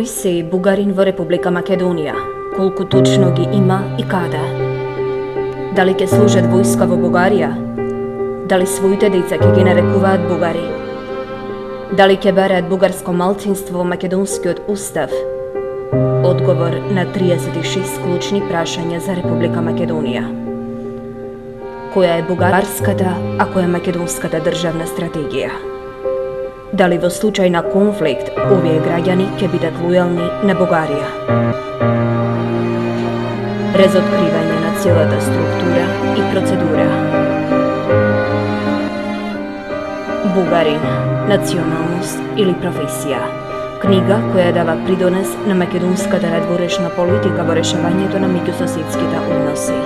Кој се бугарин во Република Македонија? Колку точно ги има и каде? Дали ќе служат војска во Бугарија? Дали своите деца ќе ги нарекуваат бугари? Дали ќе берат бугарско малцинство во македонскиот устав? Одговор на 36 клучни прашања за Република Македонија. Која е бугарската, а која е македонската државна стратегија? Дали во случај на конфликт овие граѓани ќе бидат лојални на Бугарија? Разоткривање на целата структура и процедура. Бугарин, националност или професија. Книга која дава придонес на македонската надворешна политика во решавањето на меѓусоседските односи.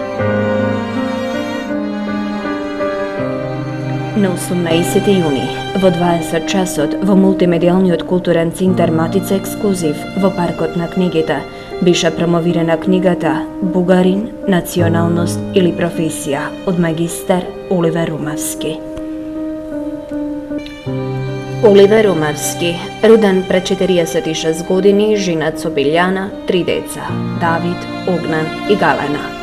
На 18 јуни, во 20 часот, во мултимедијалниот културен центар Матица Ексклузив во паркот на книгите, биша промовирана книгата Бугарин, националност или професија од магистар Оливер Румавски. Оливер Румавски, роден пред 46 години, женат со Билјана, 3 деца, Давид, Огнан и Галена.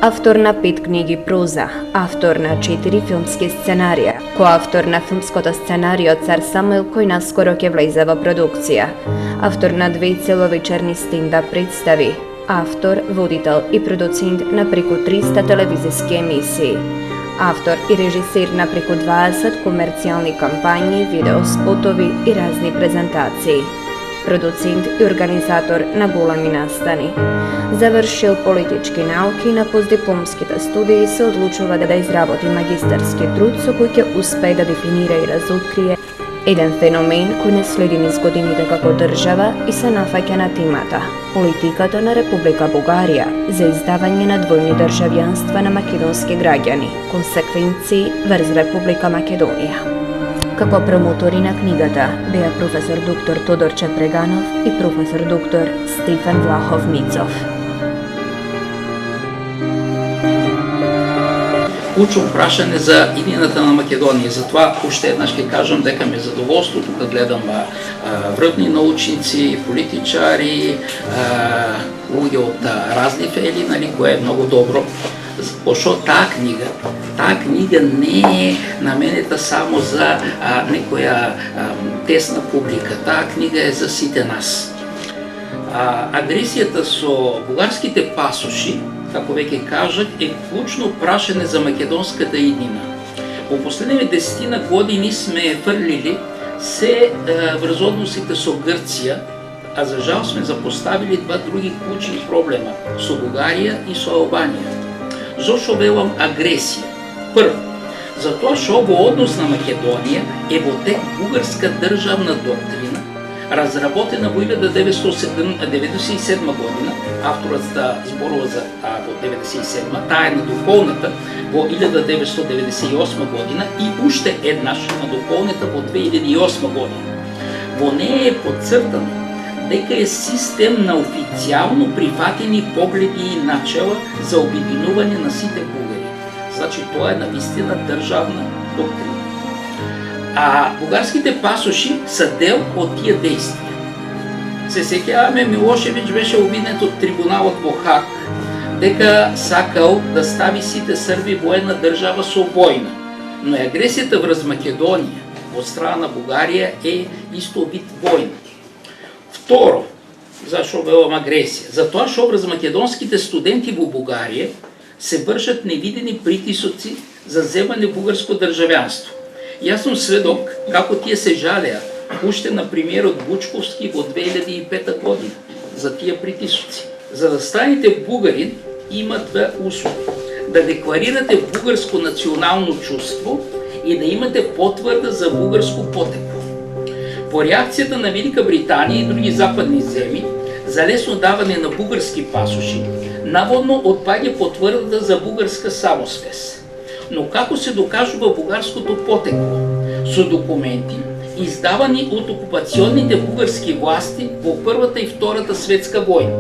Автор на 5 книги проза, автор на 4 филмски сценарија, коавтор на филмското сценарио Цар Самуил кој наскоро ќе влезе во продукција, автор на 2 целовечерни стендап представи, автор, водител и продуцент на преку 300 телевизиски емисии, автор и режисер на преку 20 комерцијални кампањи, видеоспотови и разни презентации, продуцент и организатор на големи настани. Завршил политички науки на постдипломските студии се одлучува да изработи магистарски труд со кој ќе успее да дефинира и разоткрие еден феномен кој не следи низ годините како држава и се нафаќа на темата политиката на Република Бугарија за издавање на двојни државјанства на македонски граѓани, консеквенции врз Република Македонија. Како промотори на книгата беа професор доктор Тодор Чепреганов и професор доктор Стефан Влахов Мицов. Клучно прашање за иднината на Македонија. Затоа уште еднаш ќе кажам дека ми е задоволство тука гледам врвни научници, политичари, луѓе од разни фели, кое е многу добро. Пошто таа книга не е наменета само за некоја тесна публика. Таа книга е за сите нас. Агресијата со бугарските пасоши, како веќе кажат, е клучно прашање за македонската иднина. Во последните 10 години сме фрлили се врз односите со Грција, а за жал сме запоставили два други клучни проблема со Бугарија и со Албанија. Зошто велам агресија? Прво, затоа што во однос на Македонија е во тек бугарска државна доктрина, разработена во 1997 година, авторот зборува за во 1997, таа е надополната во 1998 година и уште еднаш надополната во 2008 година. Во неја е подцртано дека е систем на официјално прифатени погледи и начела за обединување на сите бугари. Значи, тоа е навистина државна доктрина. А бугарските пасоши се дел од тие действија. Се сеќаваме, Милошевиќ беше обвинет од трибуналот во Хаг дека сакал да стави сите срби во една држава со војна. Но агресијата врз Македонија од страна на Бугарија е исто вид војна. Второ, зашо велам агресија? Затоа што врз македонските студенти во Бугарија се вршат невидени притисоци за земање бугарско државјанство. Јас сум сведок како тие се жалеа уште на премиерот Бучковски во 2005 година за тие притисоци. За да станете бугарин има две услови: да декларирате бугарско национално чувство и да имате потврда за бугарско потекло. По реакцијата на Велика Британија и други западни земји за лесно давање на бугарски пасоши, наводно отпаѓа потврдата за бугарска самосвест. Но како се докажува бугарското потекло? Со документи, издавани од окупационните бугарски власти во Првата и Втората светска војна.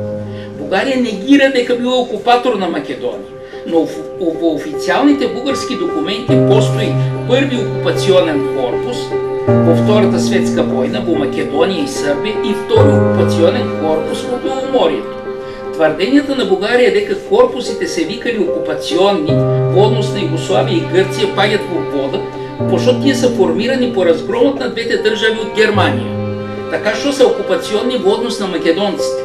Бугарија негира дека била окупатор на Македонија, но во официјалните бугарски документи постои први окупационен корпус, во Втората светска война во Македонија и Србија и втори окупационен корпус во Беломорието. Тврдењата на Бугарија дека корпусите се викали окупационни во однос на Југославија и Грција паѓат во вода, пошто тие се формирани по разгромот на двете држави од Германија, така што се окупационни во однос на македонците.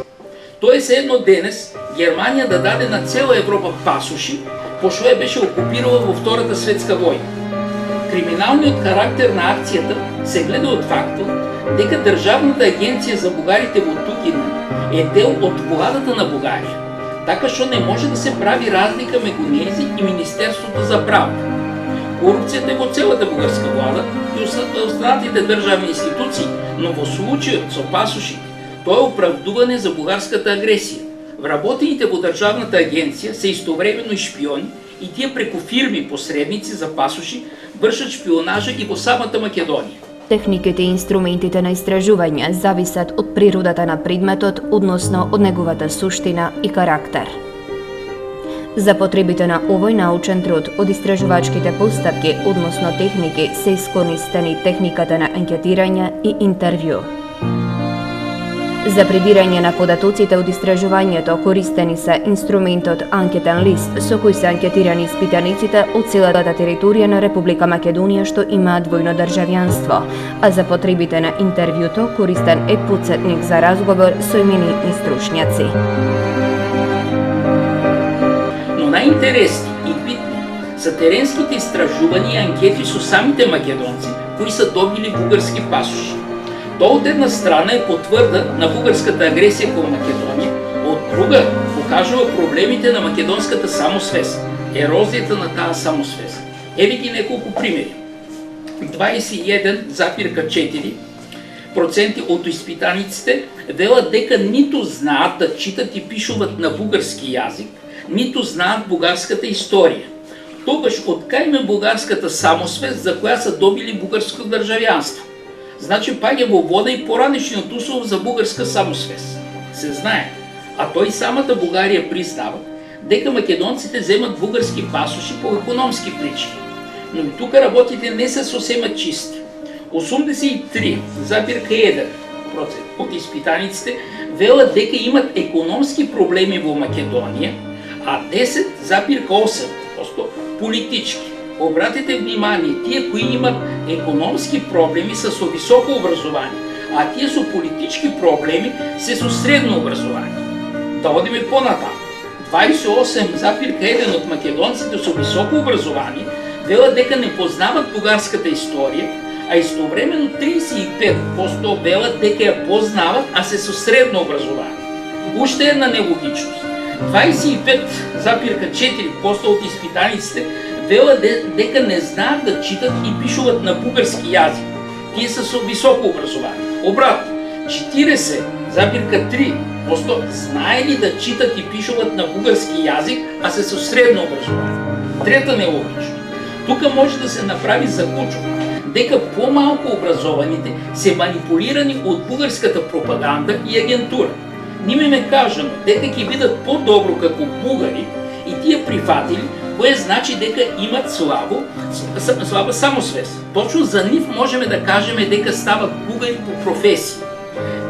Тоа е се едно денес Германија да даде на цела Европа пасуши, пошто ја беше окупирала во Втората светска војна. Криминалниот карактер на акцијата се гледа од фактот дека Државната агенција за бугарите во Тукина е дел од владата на Бугарија, така што не може да се прави разлика меѓу нејзи и Министерството за правда. Корупцијата е во целата бугарска влада и останатите државни институции, но во случајот со пасушите, тоа е оправдуване за бугарската агресија. Вработените во Државната агенција се истовремено и шпиони и тие преку фирми посредници за пасуши вршат шпионажа и во самата Македонија. Техниките и инструментите на истражување зависат од природата на предметот, односно од неговата суштина и карактер. За потребите на овој научен труд од истражувачките постапки, односно техники, се искористени техниката на анкетирање и интервју. За прибирање на податоците од истражувањето користени се инструментот анкетен лист со кој се анкетирани испитаниците од целата територија на Република Македонија што имаат двојно државјанство, а за потребите на интервјуто користен е потсетник за разговор со именитни стручњаци. Но најинтересни и битни се теренските истражувања и анкети со самите македонци кои се добили бугарски пасуши. Тоа од една страна е потврда на бугарската агресија кон Македонија, од друга покажува проблемите на македонската самосвест, ерозијата на таа самосвест. Еве ги неколку примери. 21,4% од испитаниците велат дека ниту знаат да читат и пишуваат на бугарски јазик, ниту знаат бугарската историја. Тогаш од кај има бугарската самосвест за која се добили бугарско државјанство? Значи паѓа во вода и поранешниот услов за бугарска самосвест. Се знае, а тој самата Бугарија признава дека македонците земат бугарски пасоши по економски причини. Но и тука работите не се сосема чисти. 83,1% од испитаниците велат дека имат економски проблеми во Македонија, а 10,8% политички. Обратете внимание, тие кои имат економски проблеми се со високо образование, а тие со политички проблеми се со средно образование. Да одиме понатаму. 28,1% од македонците со високо образование велат дека не познават бугарската историја, а истовремено 35% велат дека ја познават, а се со средно образование. Уште една нелогичност. 25,4% од испитаниците велат дека не знаат да читат и пишуваат на бугарски јазик. Тие се со високо образование. Обратно, 40,3% знаели да читат и пишуваат на бугарски јазик, а се со средно образование. Трета нелогичност. Тука може да се направи заклучок дека помалку образованите се манипулирани од бугарската пропаганда и агентура. Ниме ме кажано дека ќе бидат по-добро како бугари и тие прифатили, кое значи дека имат слаба самосвест. Точно за нив можеме да кажеме дека стават бугари по професија.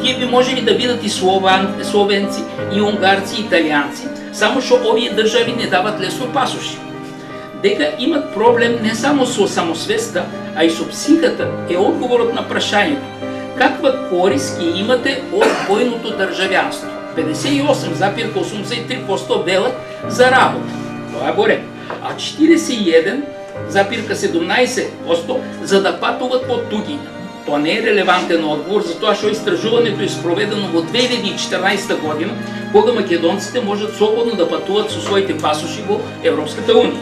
Тие би можели да бидат и словенци, и унгарци, и италијанци, само што овие држави не дават лесно пасоши. Дека имат проблем не само со самосвеста, а и со психата е одговорот на прашањето. Каква корист ќе имате од двојното државјанство? 58,83% велат за работа. Тоа е горе. А 41,17% за да патуват по туѓина. Тоа не е релевантен одговор, затоа што истражувањето е спроведено во 2014 година, кога македонците можат слободно да патуваат со своите пасоши во Европската унија.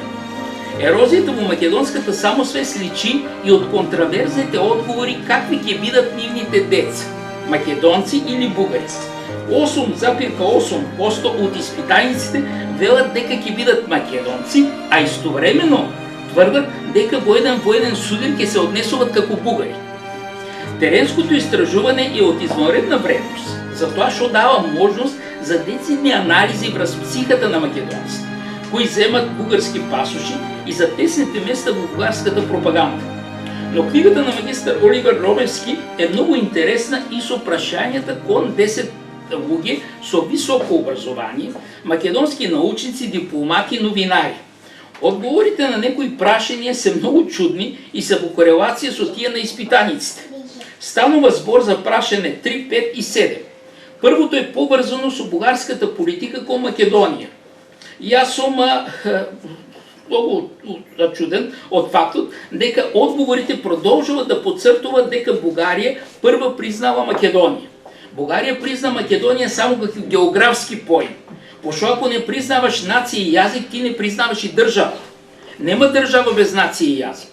Ерозијата во македонската самосвест личи и од контраверзните одговори какви ќе бидат нивните деца, македонци или бугари. 8,8% од испитаниците велат дека ќе бидат македонци, а истовремено тврдат дека во еден военен судир ќе се однесуваат како бугари. Теренското истражување е од извонредна вредност, затоа што дава можност за децидни анализи врз психата на македонците, кои земат бугарски пасоши и за тесните места во бугарската пропаганда. Но книгата на магистар Оливер Ромевски е многу интересна и со прашањата кон 10 луѓе со високо образование, македонски научници, дипломати, новинари. Одговорите на некои прашања се многу чудни и се во корелација со тие на испитаниците. Станува збор за прашање 3, 5 и 7. Првото е поврзано со бугарската политика кон Македонија. Јас сум многу зачуден од фактот дека одговорите продолжуваат да потцртуваат дека Бугарија прва признава Македонија. Бугарија призна Македонија само како географски поим. Пошто ако не признаваш нација и јазик, ти не признаваш и држава. Нема држава без нација и јазик.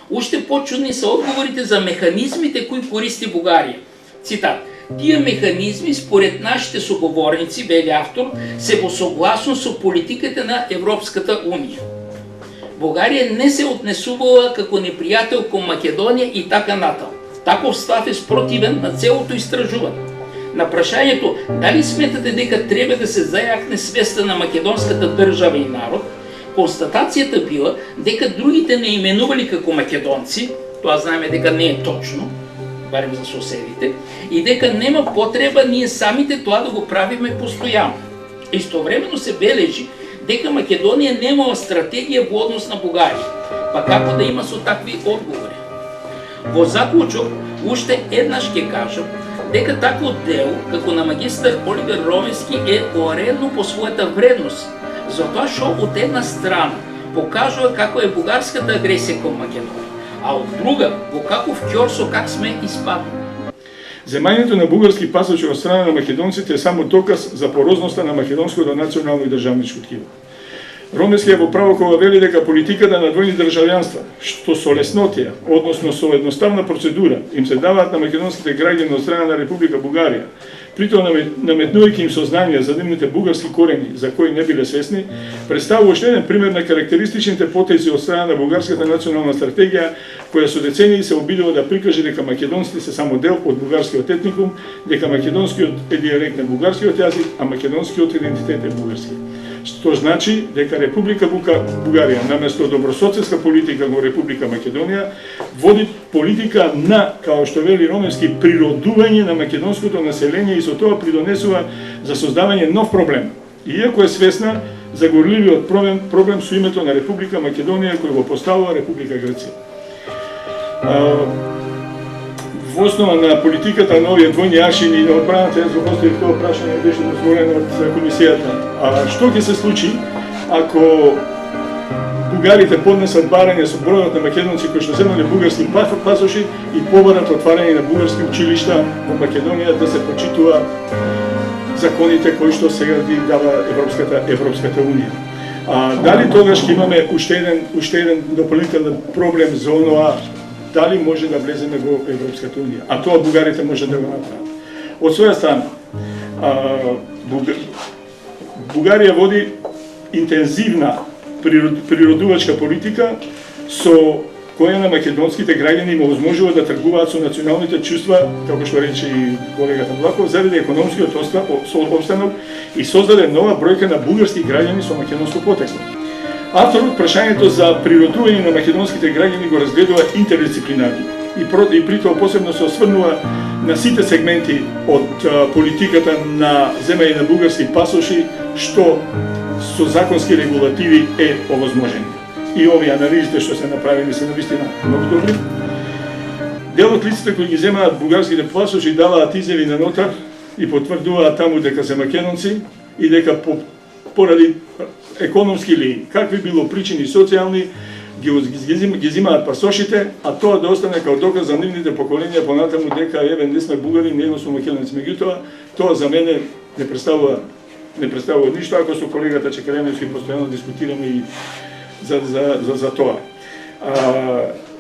Уште почудни се одговорите за механизмите кои користи Бугарија. Цитат: тие механизми, според нашите соговорници, вели автор, се во согласност со политиката на Европската унија. Бугарија не се однесувала како непријател кон Македонија и така натаму. Таков став е спротивен на целото истражување. На прашањето дали сметате дека треба да се зајакне свеста на македонската држава и народ, констатацијата била дека другите не именували како македонци, тоа знаеме дека не е точно, барем за соседите, и дека нема потреба ние самите тоа да го правиме постојано. Истовремено се бележи дека Македонија немала стратегија во однос на Бугарија, па како да има со такви одговори. Во заклучок, уште еднаш ќе кажам дека такво дело, како на магистар Оливер Ромевски, е оредно по својата вредност, затоа што од една страна покажува како е бугарската агресија кон Македонија, а од друга во каков ќор со как сме испаднали. Земањето на бугарски пасош од страна на македонците е само доказ за порозноста на македонското национално и државничко тkiво. Ромевски е во право кога вели дека политиката на двојни државјанства, што со леснотија, односно со едноставна процедура, им се даваат на македонските граѓани од страна на Република Бугарија, притоа наметнувајќи им сознание за нивните бугарски корени за кои не биле свесни, представува уште еден пример на карактеристичните потези од страна на бугарската национална стратегија, која со децении се обидува да прикаже дека македонците се само дел од бугарскиот етникум, дека македонскиот е дијалект на бугарскиот јазик, а македонскиот идентитет е бугарски. Што значи дека Република Бугарија, наместо добрососедска политика во Република Македонија, води политика на, како што вели Ромевски, природување на македонското население и со тоа придонесува за создавање нов проблем. Иако е свесна за горливиот проблем со името на Република Македонија кој го поставува Република Грција. Во основа на политиката на овие двојни аршини на одбраната, јас го поставив тоа прашање, беше дозволено од комисијата. Што ќе се случи ако бугарите поднесат барање со бројот на македонци кои што земале бугарски пасоши и побарат отварање на бугарски училишта во Македонија да се почитува законите кои што сега ги дава Европската унија? Дали тогаш ќе имаме уште еден дополнителен проблем за оноа дали може да влеземе во Европската унија, а тоа бугарите може да го направат. Од своја страна, Бугарија води интензивна природувачка политика со која на македонските граѓани им овозможува да тргуваат со националните чувства, како што рече и колегата Влахов, заради економскиот обстанок и создаде нова бројка на бугарски граѓани со македонско потекло. Авторот прашањето за природување на македонските граѓани го разгледува интердисциплинарно и притоа посебно се осврнува на сите сегменти од политиката на земање на бугарски пасоши што со законски регулативи е овозможено. И овие анализите што се направени се навистина многу добри. Дел од лицата кои ги земаат бугарските пасоши даваат изјави на нотар и потврдуваат таму дека се македонци и дека поради економски или какви било причини социјални ги земаат пасошите, а тоа да остане како доказ за нивните поколенија понатаму дека еве не сме бугари, не сме македонци. Меѓутоа, тоа за мене не представува ништо, ако со колегата Чекареневски постојано дискутираме и за тоа.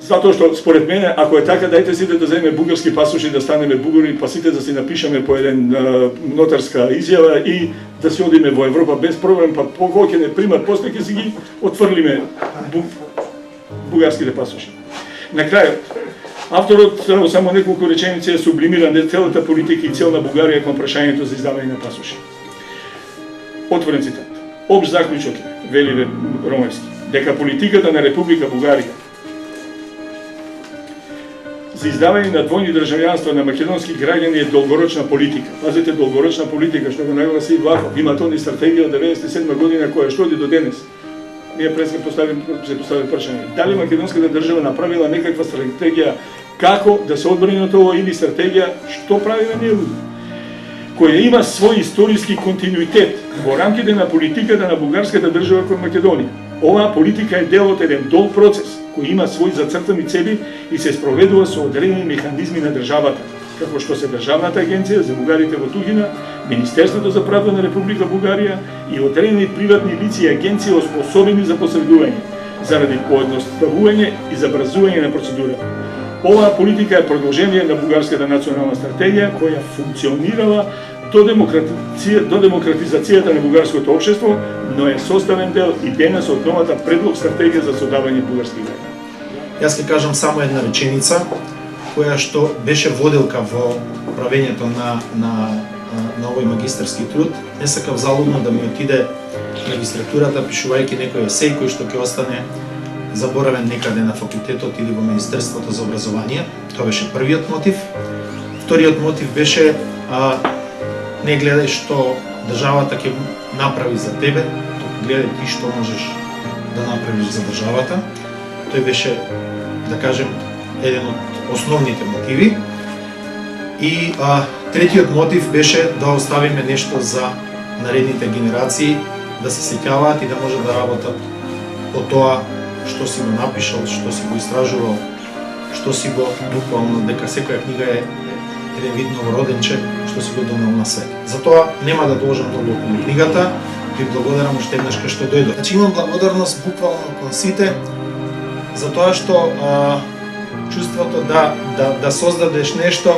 Затоа што според мене, ако е така, дајте сите да земеме бугарски пасоши, да станеме бугари, па сите да си напишеме по еден нотарска изјава и да си одиме во Европа без проблем, па кога ќе не примат, после ќе си ги отфрлиме бугарските пасоши. На крајот, авторот само неколку реченици е сублимира целата политика и цел на Бугарија кон прашањето за издавање на пасоши. Отворен цитат. Обш заклучок е, вели Ромевски, дека политиката на Република Бугарија за издавање на двојни државјанства на македонски граѓани е долгорочна политика. Пазете, долгорочна политика, што го нагласи и Влахов. Има тоа ни стратегија од 97 година која што оди до денес. Ние се постави прашање. Дали македонската држава направила некаква стратегија како да се одбрани на тоа или стратегија што правиме ние луѓе? Која има свој историски континуитет во рамките на политиката на бугарската држава кон Македонија. Оваа политика е дел од еден долг процес кој има свои зацртани цели и се спроведува со одредени механизми на државата, како што се Државната агенција за бугарите во туѓина, Министерството за правда на Република Бугарија и одредени приватни лица и агенции оспособени за посредување, заради поедноставување и забрзување на процедурата. Оваа политика е продолжение на бугарската национална стратегија која функционирала до демократизацијата на бугарското општество, но е составен дел и денес од новата предлог стратегија за создавање бугарски граѓани. Јас ќе кажам само една реченица која што беше воделка во правењето на овој магистарски труд. Не сакав залудно да ми отиде магистратурата пишувајќи некој есеј кој што ќе остане заборавен некаде на факултетот или во Министерството за образование. Тоа беше првиот мотив. Вториот мотив беше не гледај што државата ќе направи за тебе, туку гледај ти што можеш да направиш за државата. Тој беше, да кажем, еден од основните мотиви. И третиот мотив беше да оставиме нешто за наредните генерации, да се сеќаваат и да може да работат по тоа што си го напишал, што си го истражувал, што си го буквално, дека секоја книга е еден вид новороденче што си го донел на свет. Затоа нема да должам толку околу книгата, ви благодарам уште еднаш кај што дојдов. Значи имам благодарност буквално кон сите за тоа што чувството да создадеш нешто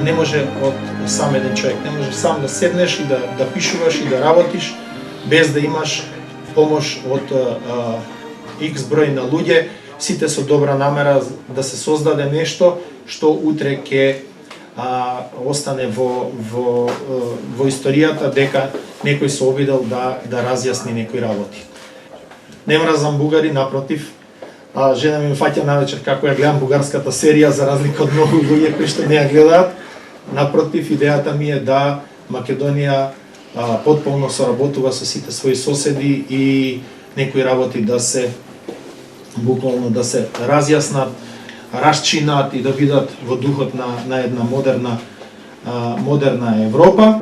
не може од сам еден човек, не може сам да седнеш и да пишуваш и да работиш без да имаш помош од X број на луѓе, сите со добра намера да се создаде нешто што утре ќе остане во историјата дека некој се обидел да разјасни некои работи. Не мразам бугари, напротив, жена ми фаќа навечер како ја гледам бугарската серија за разлика од многу луѓе кои што не ја гледаат. Напротив, идејата ми е да Македонија потполно соработува со сите своји соседи и некои работи да се буквално да се разјаснат, расчинат и да бидат во духот на една модерна Европа.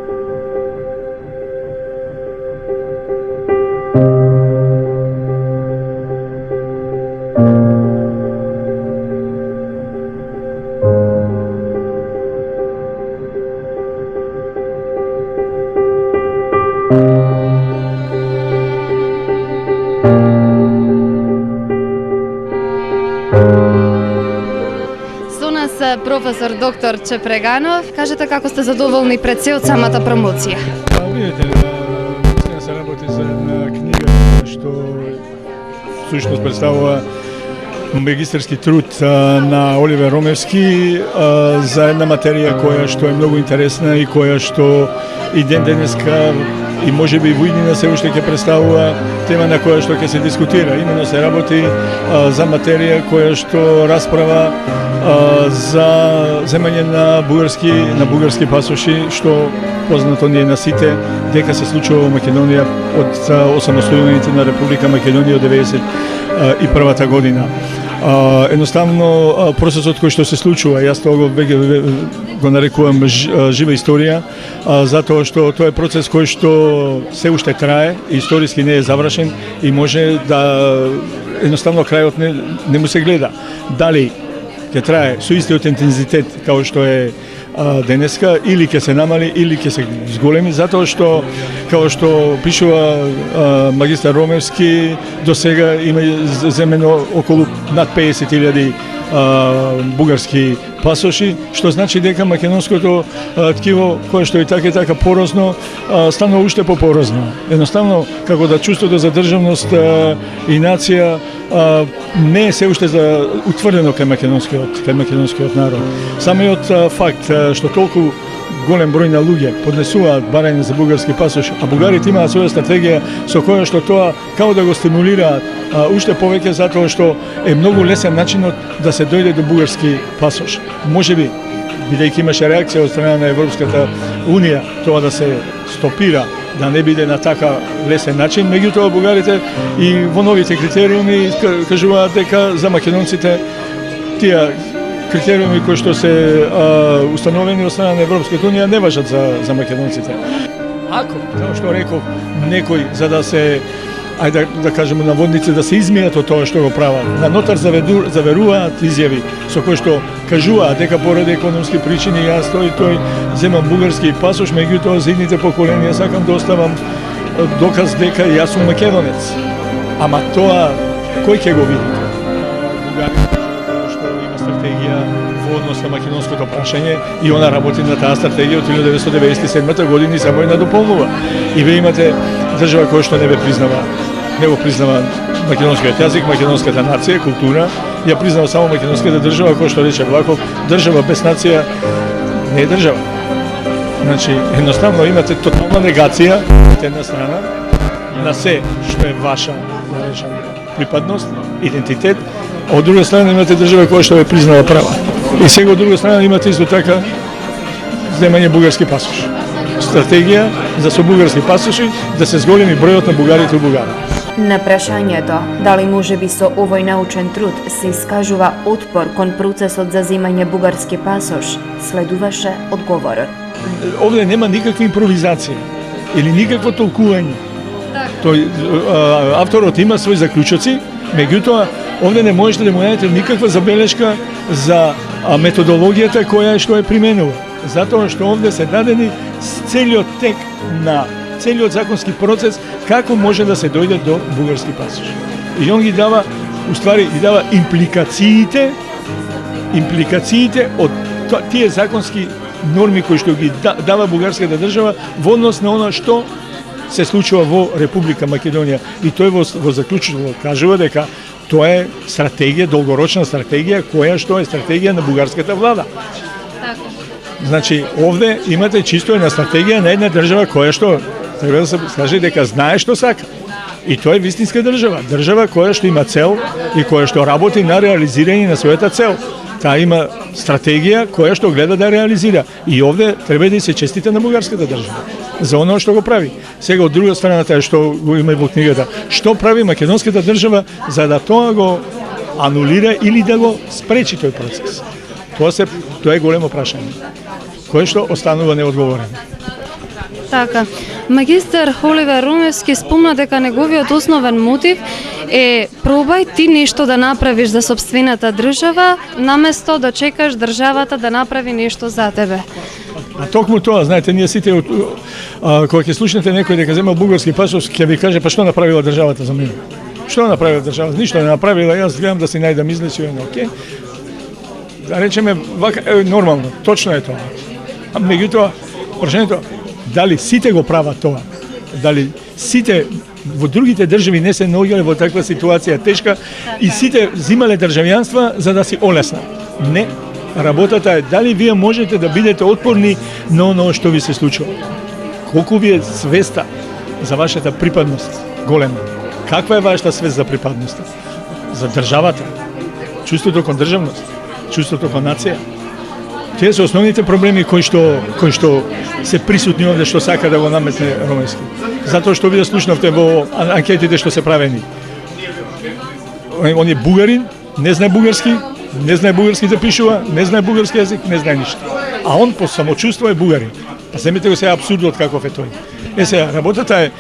Професор доктор Чепреганов, кажете како сте задоволни пред се од самата промоција? Видите, наистина се работи за една книга што всушност представува магистарски труд на Оливер Ромевски за една материја која што е многу интересна и која што и ден денеска и може би во иднина се уште ќе представува тема на која што ќе се дискутира. Именно се работи за материја која што расправа за земање на бугарски пасоши, што познато ни е на сите дека се случува во Македонија од осамостојувањето на Република Македонија од 1991 година. Едноставно процесот кој што се случува, јас тоа го нарекувам жива историја, затоа што тоа е процес кој што се уште трае, историски не е завршен и може да едноставно крајот не му се гледа. Дали ќе трае со истиот интензитет како што е денеска, или ќе се намали, или ќе се зголеми, затоа што, како што пишува магистар Ромевски, до сега има земено околу над 50.000 бугарски пасоши, што значи дека македонското ткиво, кое што и така порозно, станува уште попорозно. Едноставно, како да чувството за државност и нација не е се уште за утврдено кај македонскиот народ. Самиот факт што толку голем број на луѓе поднесуваат барање за бугарски пасош, а бугарите имаат своја стратегија со која што тоа како да го стимулираат уште повеќе, затоа што е многу лесен начинот да се дојде до бугарски пасош. Можеби, бидејќи имаше реакција од страна на Европската Унија, тоа да се стопира, да не биде на така лесен начин, меѓутоа бугарите и во новите критериуми кажуваат дека за македонците тие критериуми кои што се установени од страна на Европската Унија не важат за македонците. Ако, како што реков, некој за да се ајде да кажеме наводници да се измијат од тоа што го прават. На нотар заверуваат изјави со кои што кажуваат дека поради економски причини јас тој земам бугарски пасош, меѓутоа за идните поколенија сакам да оставам доказ дека јас сум македонец. Ама тоа кој ќе го види? Стратегија во однос на македонското прашање и она работи на таа стратегија од 1997 година и само ја надополнува. И ве имате држава која што не го признава македонскиот јазик, македонската нација, култура, ја признава само македонската држава, која што рече Влахов, држава без нација не е држава. Значи, едноставно имате тотална негација од една страна на се што е ваша, да речем, припадност, идентитет, а од друга страна имате држава која што ве признава права. И сега од друга страна имате исто така земање бугарски пасош. Стратегија за со бугарски пасоши да се зголеми бројот на бугарите у Бугарија. На прашањето дали можеби со овој научен труд се искажува отпор кон процесот за земање бугарски пасош, следуваше одговорот. Овде нема никаква импровизација или никакво толкување. Тој авторот има своји заклучоци, меѓутоа овде не можете да му најдете никаква забелешка за методологијата која што е применува. Затоа што овде се дадени целиот тек на целиот законски процес како може да се дојде до бугарски пасош. И он ги дава, уствари, ги дава импликациите од тие законски норми кои што ги дава бугарската држава во однос на она што се случува во Република Македонија. И тој во заклучено кажува дека тоа е стратегија, долгорочна стратегија, која што е стратегија на бугарската влада. Значи, овде имате чисто една стратегија на една држава која што, треба да се каже дека знае што сака. И тоа е вистинска држава. Држава која што има цел и која што работи на реализирање на својата цел. Таа има стратегија која што гледа да реализира. И овде треба да се честите на бугарската држава за оно што го прави. Сега од друга страна таа што го има во книгата, што прави македонската држава за да тоа го анулира или да го спречи тој процес. Тоа е големо прашање, кое што останува неодговорено. Така, магистар Холивер Румевски спомна дека неговиот основен мотив е пробај ти нешто да направиш за сопствената држава, наместо да чекаш државата да направи нешто за тебе. А токму тоа, знаете, ние сите кога ќе слушнете некој дека зема бугарски пасош, ќе ви каже па што направила државата за мене? Што направила државата? Ништо не направила, јас гледам да си најдам излечи, окей. Да речеме вака нормално, точно е тоа. А меѓутоа, прашањето дали сите го прават тоа? Дали сите во другите држави не се наоѓале во таква ситуација тешка и сите земале државјанства за да си олеснат? Не. Работата е дали вие можете да бидете отпорни на оно што ви се случува. Колку ви е свеста за вашата припадност голема? Каква е вашата свест за припадноста? За државата? Чувството кон државност? Чувството кон нација? Тие се основните проблеми кои што се присутни овде што сака да го наметне Румевски. Затоа што ви да слушнавте во анкетите што се правени. Он е бугарин, не знае бугарски, не знае бугарски да пишува, не знае бугарски јазик, не знае ништо. А он по самочувство е бугарин. Па земете го сега апсурдот каков е тој. Сега, работата е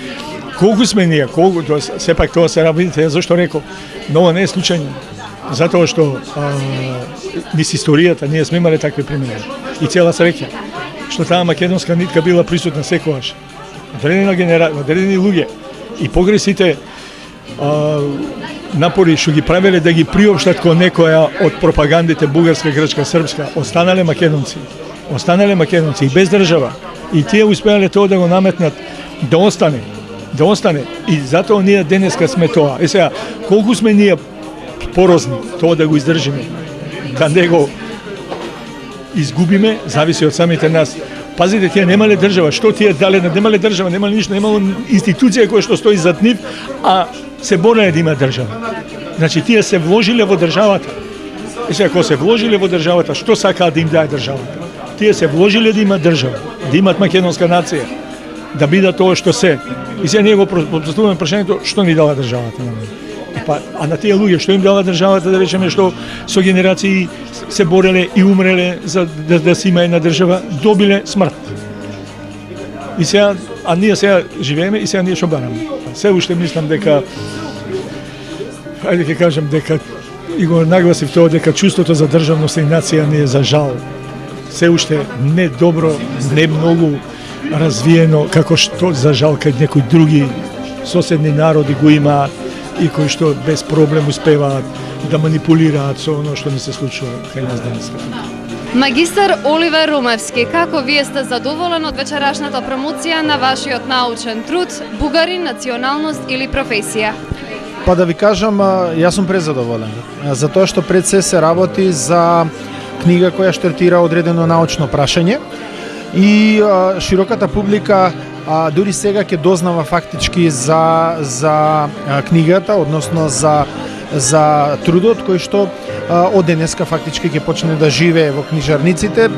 колку сме ние, колку, сепак тоа се работите, зашто реков, но не е случајно. Затоа што низ историјата ние сме имале такви примери. И цела среќа, што таа македонска нитка била присутна секогаш. Одредена генерација, одредени луѓе и погресите напори што ги правеле да ги приопштат кон некоја од пропагандите бугарска, грчка, српска, останале македонци и без држава. И тие успеале тоа да го наметнат да остане. И затоа ние денеска сме тоа. Сега, колку сме ние порозни тоа да го издржиме, да не го изгубиме, зависи од самите нас. Пазите, тие немале држава, што тие дале, немале држава, немале ништо, немало институција која што стои зад нив, а се бореле да има држава. Значи, тие се вложиле во државата. И сега, ако се вложиле во државата, што сакаат да им даде државата? Тие се вложиле да имат држава, да имат македонска нација, да бидат тоа што се. И сега ние го поставуваме прашањето, што ни дала државата? А на тие луѓе, што им дала државата, да речеме, што со генерации се бореле и умреле за да се има една држава, добиле смрт. И сега, а ние сега живееме и сега ние што бараме. Се уште мислам дека, ајде ќе кажем дека, и го нагласив тоа, дека чувството за државност и нација не е за жал. Се уште не добро, не многу развиено, како што за жал кај некои други соседни народи го имаат и кои што без проблем успеваат да манипулираат со оно што ни се случува кај нас денес. Магистар Оливер Румевски, како вие сте задоволен од вечерашната промоција на вашиот научен труд Бугарин, националност или професија? Па да ви кажам, јас сум презадоволен, затоа што пред се работи за книга која што третира одредено научно прашање и широката публика дури сега ќе дознава фактички за книгата, односно за трудот кој што од денеска фактички ќе почне да живее во книжарниците.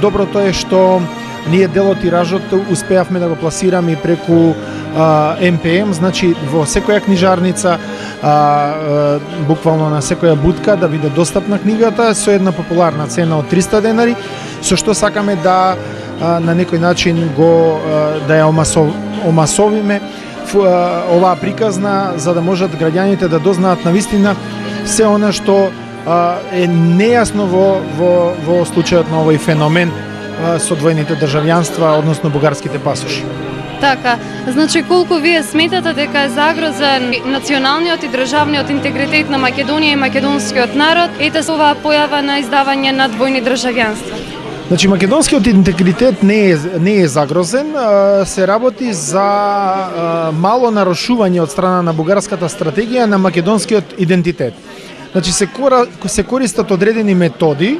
Доброто е што ние дел од тиражот успеавме да го пласираме и преку МПМ, значи во секоја книжарница, буквално на секоја будка да биде достапна книгата со една популарна цена од 300 денари, со што сакаме да на некој начин да ја омасовиме оваа приказна, за да можат граѓаните да дознаат навистина се она што е нејасно во случајот на овој феномен со двојните државјанства, односно бугарските пасоши. Така, значи колку вие сметате дека е загрозен националниот и државниот интегритет на Македонија и македонскиот народ, ете со оваа појава на издавање на двојни државјанства? Значи, македонскиот интегритет не е загрозен, се работи за мало нарушување од страна на бугарската стратегија на македонскиот идентитет. Значи, се користат одредени методи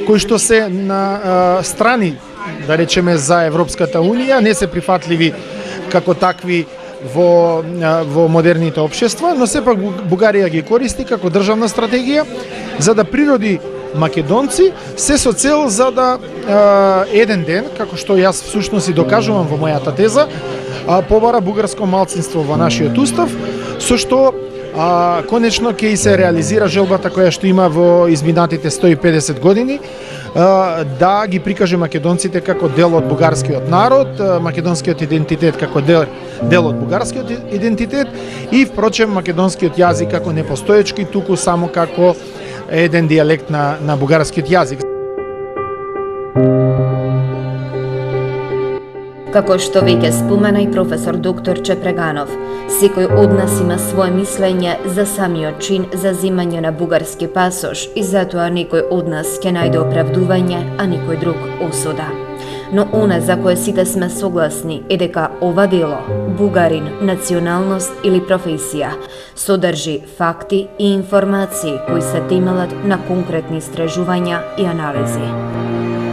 кои што се на страни, да речеме, за Европската Унија, не се прифатливи како такви во модерните општества, но сепак Бугарија ги користи како државна стратегија за да природи македонци, се со цел за да еден ден, како што јас всушност и докажувам во мојата теза, побара бугарско малцинство во нашиот устав, со што конечно ќе и се реализира желбата која што има во изминатите 150 години, да ги прикаже македонците како дел од бугарскиот народ, македонскиот идентитет како дел од бугарскиот идентитет и впрочем македонскиот јазик како непостоечки, туку само како еден дијалект на бугарскиот јазик. Како што веќе спомена и професор доктор Чепреганов, секој од нас има свое мислење за самиот чин за земање на бугарски пасош и затоа некој од нас ќе најде оправдување, а некој друг осуда. Но она за кое сите сме согласни е дека ова дело, Бугарин, националност или професија, содржи факти и информации кои се темелат на конкретни истражувања и анализи.